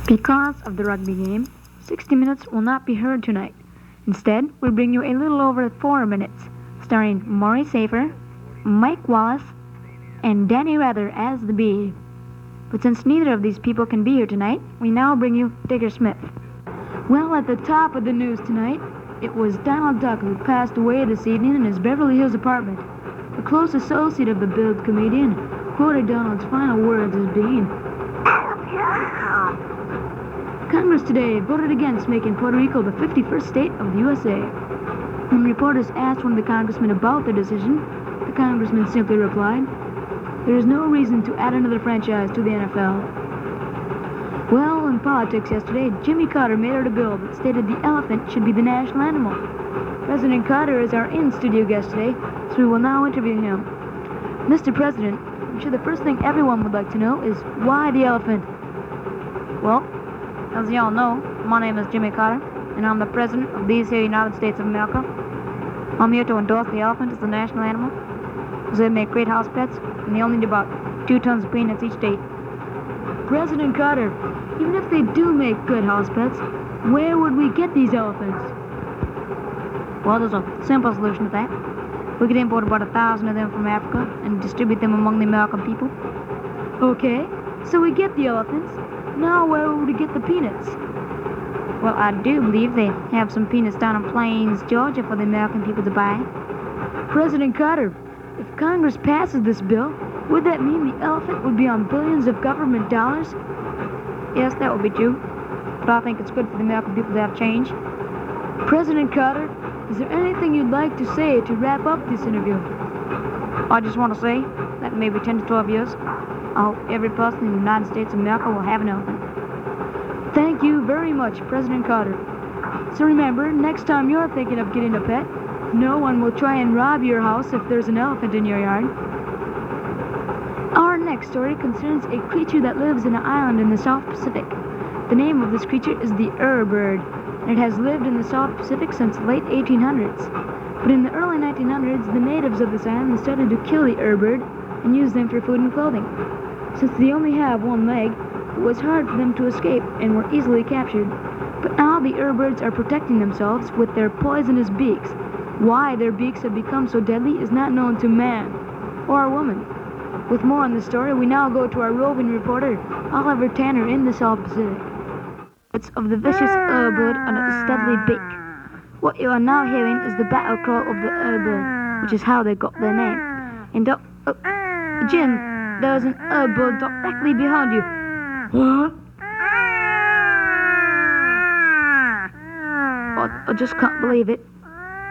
Because of the rugby game, 60 Minutes will not be heard tonight. Instead, we'll bring you a little over 4 minutes, starring Maury Safer, Mike Wallace, and Danny Rather as the Bee. But since neither of these people can be here tonight, we now bring you Digger Smith. Well, at the top of the news tonight, it was Donald Duck who passed away this evening in his Beverly Hills apartment. A close associate of the billed comedian quoted Donald's final words as being, Congress today voted against making Puerto Rico the 51st state of the USA. When reporters asked one of the congressmen about the decision, the congressman simply replied, there is no reason to add another franchise to the NFL. Well, in politics yesterday, Jimmy Carter made out a bill that stated the elephant should be the national animal. President Carter is our in-studio guest today, so we will now interview him. Mr. President, I'm sure the first thing everyone would like to know is why the elephant? Well, as you all know, my name is Jimmy Carter, and I'm the President of these here United States of America. I'm here to endorse the elephant as the national animal, because they make great house pets, and they only need about 2 tons of peanuts each day. President Carter, even if they do make good house pets, where would we get these elephants? Well, there's a simple solution to that. We could import about 1,000 of them from Africa and distribute them among the American people. Okay, so we get the elephants. Now where would we get the peanuts? Well, I do believe they have some peanuts down in Plains, Georgia for the American people to buy. President Carter, if Congress passes this bill, would that mean the elephant would be on billions of government dollars? Yes, that would be true. But I think it's good for the American people to have change. President Carter, is there anything you'd like to say to wrap up this interview? I just want to say that in maybe 10 to 12 years, I hope every person in the United States of America will have an elephant. Thank you very much, President Carter. So remember, next time you're thinking of getting a pet, no one will try and rob your house if there's an elephant in your yard. Our next story concerns a creature that lives in an island in the South Pacific. The name of this creature is the bird, and it has lived in the South Pacific since the late 1800s. But in the early 1900s, the natives of this island started to kill the bird and use them for food and clothing. Since they only have one leg, it was hard for them to escape and were easily captured. But now the birds are protecting themselves with their poisonous beaks. Why their beaks have become so deadly is not known to man or woman. With more on this story, we now go to our roving reporter, Oliver Tanner, in the South Pacific. It's of the vicious bird and its deadly beak. What you are now hearing is the battle cry of the bird, which is how they got their name. And Jim, there's an bird directly behind you. What? I just can't believe it.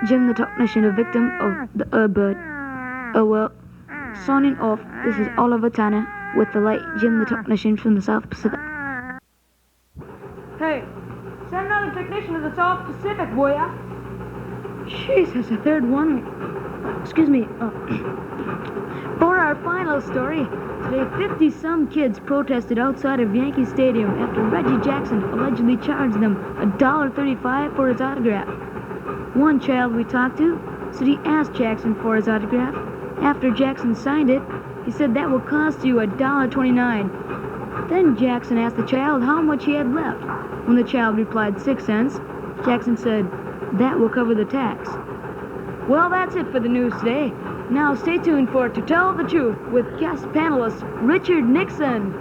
Jim the technician, a victim of the bird. Oh well. Signing off, this is Oliver Tanner with the late Jim the technician from the South Pacific. Hey, send another technician to the South Pacific, boy. Jeez, that's a third one. Excuse me. For our final story, today 50-some kids protested outside of Yankee Stadium after Reggie Jackson allegedly charged them $1.35 for his autograph. One child we talked to said he asked Jackson for his autograph. After Jackson signed it, he said that will cost you $1.29. Then Jackson asked the child how much he had left. When the child replied 6 cents, Jackson said, that will cover the tax. Well, that's it for the news today. Now stay tuned for To Tell the Truth with guest panelist Richard Nixon.